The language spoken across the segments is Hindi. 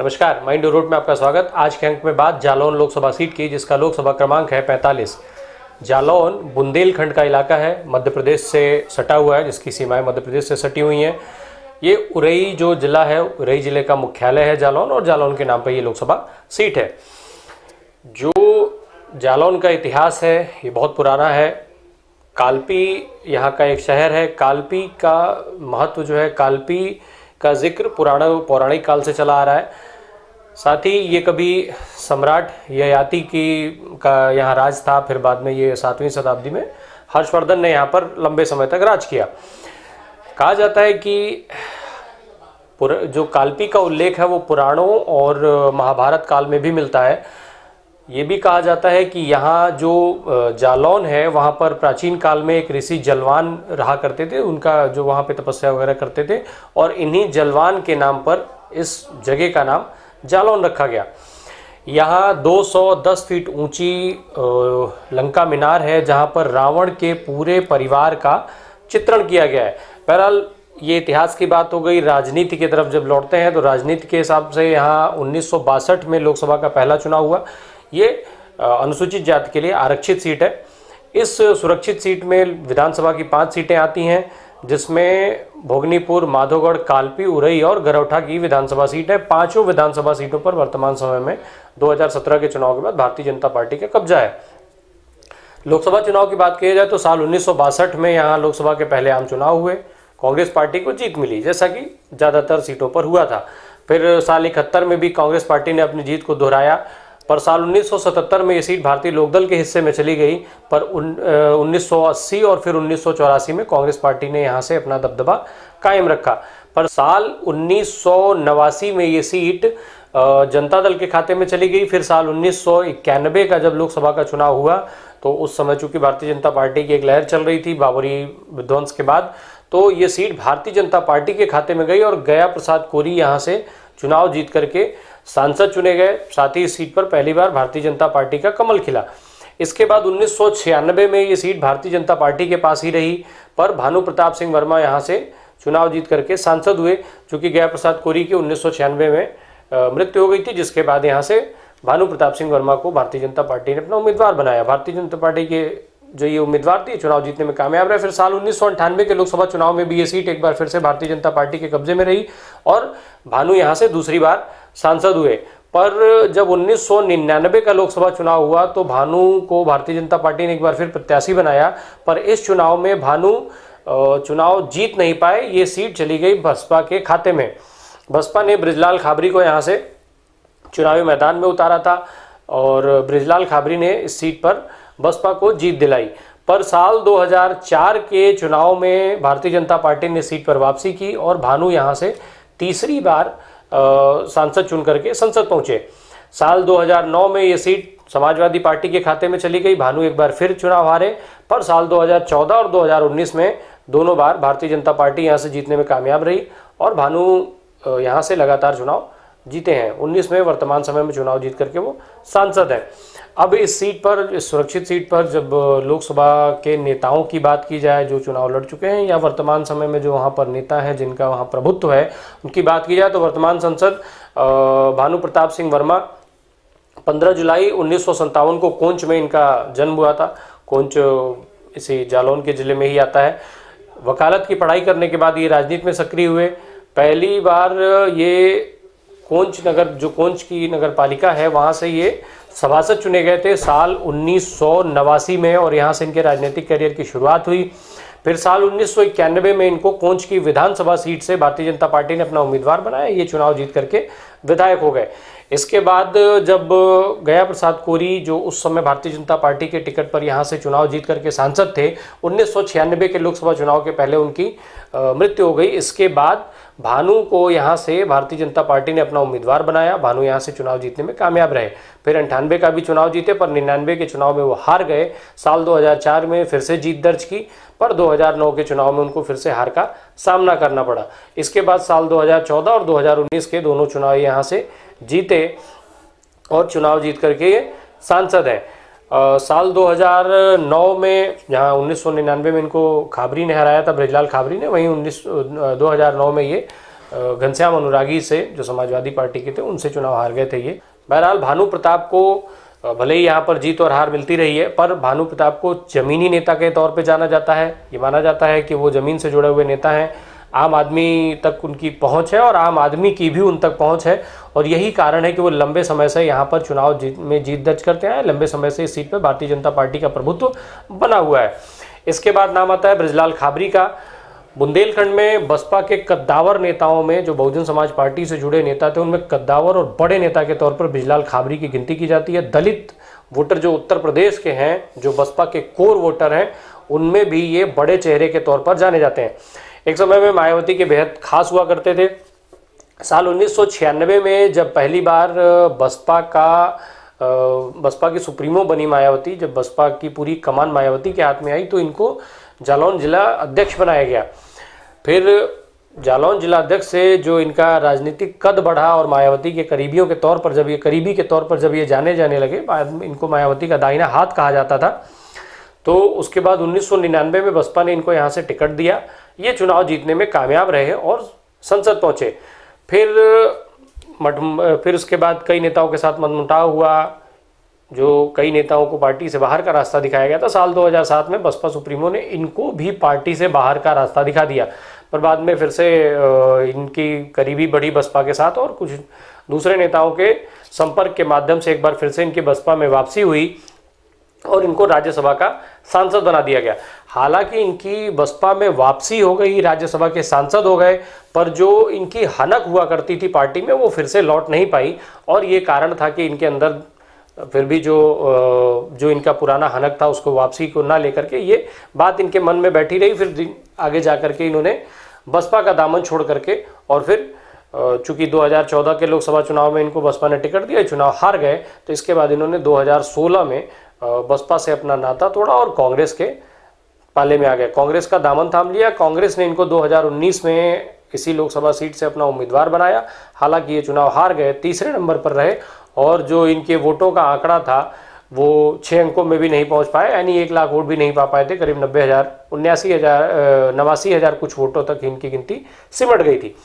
नमस्कार, माइंड रोड में आपका स्वागत। आज के अंक में बात जालौन लोकसभा सीट की, जिसका लोकसभा क्रमांक है 45। जालौन बुंदेलखंड का इलाका है, मध्य प्रदेश से सटा हुआ है, जिसकी सीमाएं मध्य प्रदेश से सटी हुई हैं। ये उरई जो जिला है, उरई जिले का मुख्यालय है जालौन, और जालौन के नाम पर ये लोकसभा सीट है। जो जालौन का इतिहास है ये बहुत पुराना है। कालपी यहाँ का एक शहर है। कालपी का महत्व जो है, कालपी का जिक्र पौराणिक काल से चला आ रहा है। साथ ही ये कभी सम्राट ययाति का यहाँ राज था। फिर बाद में ये 7वीं शताब्दी में हर्षवर्धन ने यहाँ पर लंबे समय तक राज किया। कहा जाता है कि जो कालपी का उल्लेख है वो पुराणों और महाभारत काल में भी मिलता है। ये भी कहा जाता है कि यहाँ जो जालौन है वहाँ पर प्राचीन काल में एक ऋषि जलवान रहा करते थे। उनका जो वहाँ पे तपस्या वगैरह करते थे, और इन्हीं जलवान के नाम पर इस जगह का नाम जालौन रखा गया। यहाँ 210 फीट ऊंची लंका मीनार है, जहाँ पर रावण के पूरे परिवार का चित्रण किया गया है। बहरहाल ये इतिहास की बात हो गई। राजनीति की तरफ जब लौटते हैं तो राजनीति के हिसाब से यहाँ 1962 में लोकसभा का पहला चुनाव हुआ। ये अनुसूचित जाति के लिए आरक्षित सीट है। इस सुरक्षित सीट में विधानसभा की 5 सीटें आती हैं, जिसमें भोगनीपुर, माधोगढ़, कालपी, उरई और गरौठा की विधानसभा सीट है। 5 विधानसभा सीटों पर वर्तमान समय में 2017 के चुनाव के बाद भारतीय जनता पार्टी का कब्जा है। लोकसभा चुनाव की बात की जाए तो साल 1962 में यहाँ लोकसभा के पहले आम चुनाव हुए। कांग्रेस पार्टी को जीत मिली, जैसा कि ज़्यादातर सीटों पर हुआ था। फिर साल 71 में भी कांग्रेस पार्टी ने अपनी जीत को दोहराया, पर साल 1977 में ये सीट भारतीय लोकदल के हिस्से में चली गई। पर 1980 और फिर 1984 में कांग्रेस पार्टी ने यहाँ से अपना दबदबा कायम रखा। पर साल 1989 में ये सीट जनता दल के खाते में चली गई। फिर साल 1991 का जब लोकसभा का चुनाव हुआ तो उस समय चूंकि भारतीय जनता पार्टी की एक लहर चल रही थी बाबरी विध्वंस के बाद, तो ये सीट भारतीय जनता पार्टी के खाते में गई और गया प्रसाद कोरी यहाँ से चुनाव जीत करके सांसद चुने गए। साथ ही इस सीट पर पहली बार भारतीय जनता पार्टी का कमल खिला। इसके बाद 1996 में ये सीट भारतीय जनता पार्टी के पास ही रही, पर भानु प्रताप सिंह वर्मा यहाँ से चुनाव जीत करके सांसद हुए। चूँकि गया प्रसाद कोरी की 1996 में मृत्यु हो गई थी, जिसके बाद यहाँ से भानु प्रताप सिंह वर्मा को भारतीय जनता पार्टी ने अपना उम्मीदवार बनाया। भारतीय जनता पार्टी के जो ये उम्मीदवार थे चुनाव जीतने में कामयाब रहे। फिर साल 1998 के लोकसभा चुनाव में भी ये सीट एक बार फिर से भारतीय जनता पार्टी के कब्जे में रही और भानु यहाँ से दूसरी बार सांसद हुए। पर जब 1999 का लोकसभा चुनाव हुआ तो भानु को भारतीय जनता पार्टी ने एक बार फिर प्रत्याशी बनाया, पर इस चुनाव में भानु चुनाव जीत नहीं पाए। ये सीट चली गई बसपा के खाते में। बसपा ने बृजलाल खाबरी को यहाँ से चुनावी मैदान में उतारा था और बृजलाल खाबरी ने इस सीट पर बसपा को जीत दिलाई। पर साल 2004 के चुनाव में भारतीय जनता पार्टी ने सीट पर वापसी की और भानु यहाँ से तीसरी बार सांसद चुन करके संसद पहुंचे। साल 2009 में ये सीट समाजवादी पार्टी के खाते में चली गई। भानु एक बार फिर चुनाव हारे, पर साल 2014 और 2019 में दोनों बार भारतीय जनता पार्टी यहाँ से जीतने में कामयाब रही और भानु यहाँ से लगातार चुनाव जीते हैं। 19 में वर्तमान समय में चुनाव जीत करके वो सांसद हैं। अब इस सीट पर, इस सुरक्षित सीट पर जब लोकसभा के नेताओं की बात की जाए जो चुनाव लड़ चुके हैं या वर्तमान समय में जो वहाँ पर नेता हैं जिनका वहाँ प्रभुत्व है, उनकी बात की जाए तो वर्तमान सांसद भानु प्रताप सिंह वर्मा 15 जुलाई 1957 को कोंच में इनका जन्म हुआ था। कोंच इसी जालौन के ज़िले में ही आता है। वकालत की पढ़ाई करने के बाद ये राजनीति में सक्रिय हुए। पहली बार ये कोंच नगर, जो कोंच की नगर पालिका है, वहाँ से ये सभासद चुने गए थे साल 1989 में और यहाँ से इनके राजनीतिक करियर की शुरुआत हुई। फिर साल 1991 में इनको कोंच की विधानसभा सीट से भारतीय जनता पार्टी ने अपना उम्मीदवार बनाया। ये चुनाव जीत करके विधायक हो गए। इसके बाद जब गया प्रसाद कोरी, जो उस समय भारतीय जनता पार्टी के टिकट पर यहाँ से चुनाव जीत करके सांसद थे, 1996 के लोकसभा चुनाव के पहले उनकी मृत्यु हो गई। इसके बाद भानु को यहाँ से भारतीय जनता पार्टी ने अपना उम्मीदवार बनाया। भानु यहाँ से चुनाव जीतने में कामयाब रहे। फिर 98 का भी चुनाव जीते, पर 99 के चुनाव में वो हार गए। साल 2004 में फिर से जीत दर्ज की, पर 2009 के चुनाव में उनको फिर से हार का सामना करना पड़ा। इसके बाद साल 2014 और 2019 के दोनों चुनाव यहाँ से जीते और चुनाव जीत करके ये सांसद हैं। साल 2009 में, जहाँ 1999 में इनको खाबरी ने हराया था, बृजलाल खाबरी ने, वहीं 2009 में ये घनश्याम अनुरागी से, जो समाजवादी पार्टी के थे, उनसे चुनाव हार गए थे ये। बहरहाल भानु प्रताप को भले ही यहाँ पर जीत और हार मिलती रही है, पर भानु प्रताप को जमीनी नेता के तौर पे जाना जाता है। ये माना जाता है कि वो ज़मीन से जुड़े हुए नेता हैं, आम आदमी तक उनकी पहुंच है और आम आदमी की भी उन तक पहुंच है, और यही कारण है कि वो लंबे समय से यहाँ पर चुनाव में जीत दर्ज करते हैं। लंबे समय से इस सीट पर भारतीय जनता पार्टी का प्रभुत्व बना हुआ है। इसके बाद नाम आता है बृजलाल खाबरी का। बुंदेलखंड में बसपा के कद्दावर नेताओं में, जो बहुजन समाज पार्टी से जुड़े नेता थे, उनमें कद्दावर और बड़े नेता के तौर पर बृजलाल खाबरी की गिनती की जाती है। दलित वोटर जो उत्तर प्रदेश के हैं, जो बसपा के कोर वोटर हैं, उनमें भी ये बड़े चेहरे के तौर पर जाने जाते हैं। एक समय में मायावती के बेहद खास हुआ करते थे। साल 1996 में जब पहली बार बसपा की सुप्रीमो बनी मायावती, जब बसपा की पूरी कमान मायावती के हाथ में आई, तो इनको जालौन जिला अध्यक्ष बनाया गया। फिर जालौन जिला अध्यक्ष से जो इनका राजनीतिक कद बढ़ा और मायावती के करीबी के तौर पर जब ये जाने लगे, इनको मायावती का दाहिना हाथ कहा जाता था। तो उसके बाद 1999 में बसपा ने इनको यहाँ से टिकट दिया। ये चुनाव जीतने में कामयाब रहे और संसद पहुँचे। फिर उसके बाद कई नेताओं के साथ मनमुटाव हुआ, जो कई नेताओं को पार्टी से बाहर का रास्ता दिखाया गया था। साल 2007 में बसपा सुप्रीमो ने इनको भी पार्टी से बाहर का रास्ता दिखा दिया, पर बाद में फिर से इनकी करीबी बढ़ी बसपा के साथ, और कुछ दूसरे नेताओं के संपर्क के माध्यम से एक बार फिर से इनकी बसपा में वापसी हुई और इनको राज्यसभा का सांसद बना दिया गया। हालांकि इनकी बसपा में वापसी हो गई, राज्यसभा के सांसद हो गए, पर जो इनकी हनक हुआ करती थी पार्टी में, वो फिर से लौट नहीं पाई। और ये कारण था कि इनके अंदर फिर भी जो इनका पुराना हनक था, उसको वापसी को ना लेकर के ये बात इनके मन में बैठी रही। फिर आगे जा करके इन्होंने बसपा का दामन छोड़ करके, और फिर चूंकि 2014 के लोकसभा चुनाव में इनको बसपा ने टिकट दिया, चुनाव हार गए, तो इसके बाद इन्होंने 2016 में बसपा से अपना नाता तोड़ा और कांग्रेस के पाले में आ गए। कांग्रेस का दामन थाम लिया। कांग्रेस ने इनको 2019 में इसी लोकसभा सीट से अपना उम्मीदवार बनाया। हालांकि ये चुनाव हार गए, तीसरे नंबर पर रहे, और जो इनके वोटों का आंकड़ा था वो 6 अंकों में भी नहीं पहुंच पाए, यानी 1 लाख वोट भी नहीं पा पाए थे। करीब 89,000 कुछ वोटों तक इनकी गिनती सिमट गई थी।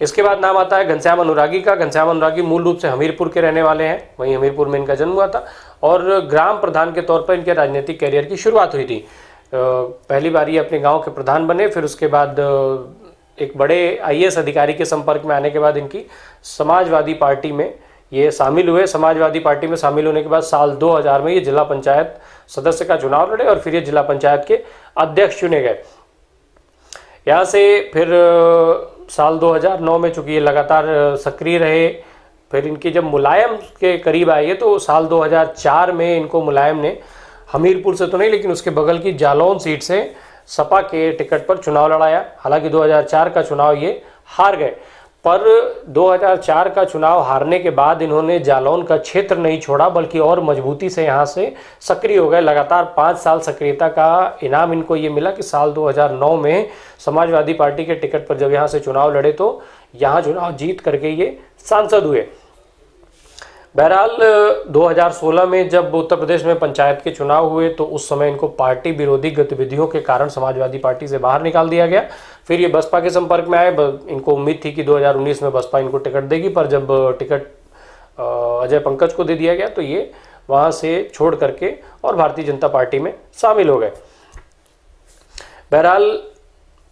इसके बाद नाम आता है घनश्याम अनुरागी का। घनश्याम अनुरागी मूल रूप से हमीरपुर के रहने वाले हैं, वहीं हमीरपुर में इनका जन्म हुआ था, और ग्राम प्रधान के तौर पर इनके राजनीतिक कैरियर की शुरुआत हुई थी। पहली बार ये अपने गांव के प्रधान बने, फिर उसके बाद एक बड़े IAS अधिकारी के संपर्क में आने के बाद इनकी समाजवादी पार्टी में ये शामिल हुए। समाजवादी पार्टी में शामिल होने के बाद साल 2000 में ये जिला पंचायत सदस्य का चुनाव लड़े और फिर ये जिला पंचायत के अध्यक्ष चुने गए। यहाँ से फिर साल 2009 में चूँकि ये लगातार सक्रिय रहे, फिर इनकी जब मुलायम के करीब आए तो साल 2004 में इनको मुलायम ने हमीरपुर से तो नहीं, लेकिन उसके बगल की जालौन सीट से सपा के टिकट पर चुनाव लड़ाया। हालांकि 2004 का चुनाव ये हार गए, पर 2004 का चुनाव हारने के बाद इन्होंने जालौन का क्षेत्र नहीं छोड़ा, बल्कि और मजबूती से यहाँ से सक्रिय हो गए। लगातार 5 साल सक्रियता का इनाम इनको ये मिला कि साल 2009 में समाजवादी पार्टी के टिकट पर जब यहाँ से चुनाव लड़े तो यहाँ चुनाव जीत करके ये सांसद हुए। बहरहाल 2016 में जब उत्तर प्रदेश में पंचायत के चुनाव हुए तो उस समय इनको पार्टी विरोधी गतिविधियों के कारण समाजवादी पार्टी से बाहर निकाल दिया गया। फिर ये बसपा के संपर्क में आए। इनको उम्मीद थी कि 2019 में बसपा इनको टिकट देगी, पर जब टिकट अजय पंकज को दे दिया गया तो ये वहाँ से छोड़ करके और भारतीय जनता पार्टी में शामिल हो गए। बहरहाल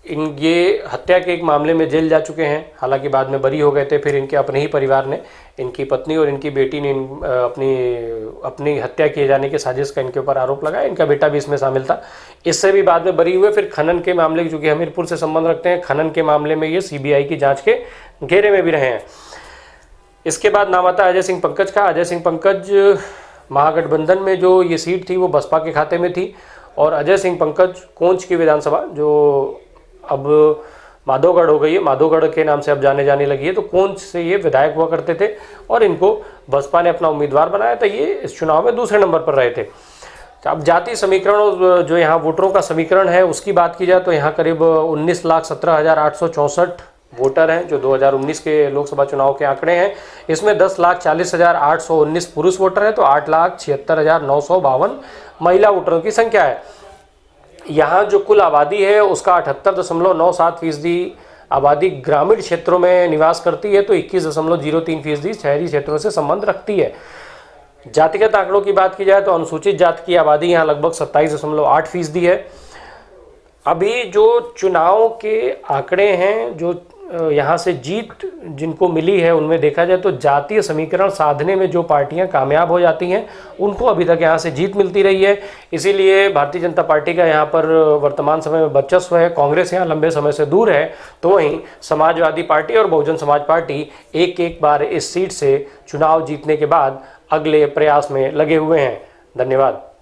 ये हत्या के एक मामले में जेल जा चुके हैं, हालांकि बाद में बरी हो गए थे। फिर इनके अपने ही परिवार ने, इनकी पत्नी और इनकी बेटी ने अपनी हत्या किए जाने की साजिश का इनके ऊपर आरोप लगाया। इनका बेटा भी इसमें शामिल था, इससे भी बाद में बरी हुए। फिर खनन के मामले, चूँकि हमीरपुर से संबंध रखते हैं, खनन के मामले में ये CBI की जाँच के घेरे में भी रहे हैं। इसके बाद नाम आता है अजय सिंह पंकज का। अजय सिंह पंकज महागठबंधन में जो ये सीट थी वो बसपा के खाते में थी, और अजय सिंह पंकज कोंच की विधानसभा, जो अब माधोगढ़ हो गई है, माधोगढ़ के नाम से अब जाने लगी है, तो कोंच से ये विधायक हुआ करते थे और इनको बसपा ने अपना उम्मीदवार बनाया था। ये इस चुनाव में दूसरे नंबर पर रहे थे। अब जाति समीकरण, जो यहाँ वोटरों का समीकरण है उसकी बात की जाए तो यहाँ करीब 19,17,864 वोटर हैं, जो 2019 के लोकसभा चुनाव के आंकड़े हैं। इसमें 10,40,819 पुरुष वोटर हैं, तो 8,76,952 महिला वोटरों की संख्या है। यहाँ जो कुल आबादी है उसका 78.97% आबादी ग्रामीण क्षेत्रों में निवास करती है तो 21.03% शहरी क्षेत्रों से संबंध रखती है। जातिगत आंकड़ों की बात की जाए तो अनुसूचित जाति की आबादी यहाँ लगभग 27.8% है। अभी जो चुनाव के आंकड़े हैं, जो यहाँ से जीत जिनको मिली है, उनमें देखा जाए तो जातीय समीकरण साधने में जो पार्टियां कामयाब हो जाती हैं उनको अभी तक यहाँ से जीत मिलती रही है। इसीलिए भारतीय जनता पार्टी का यहाँ पर वर्तमान समय में वर्चस्व है। कांग्रेस यहाँ लंबे समय से दूर है, तो वहीं समाजवादी पार्टी और बहुजन समाज पार्टी एक एक बार इस सीट से चुनाव जीतने के बाद अगले प्रयास में लगे हुए हैं। धन्यवाद।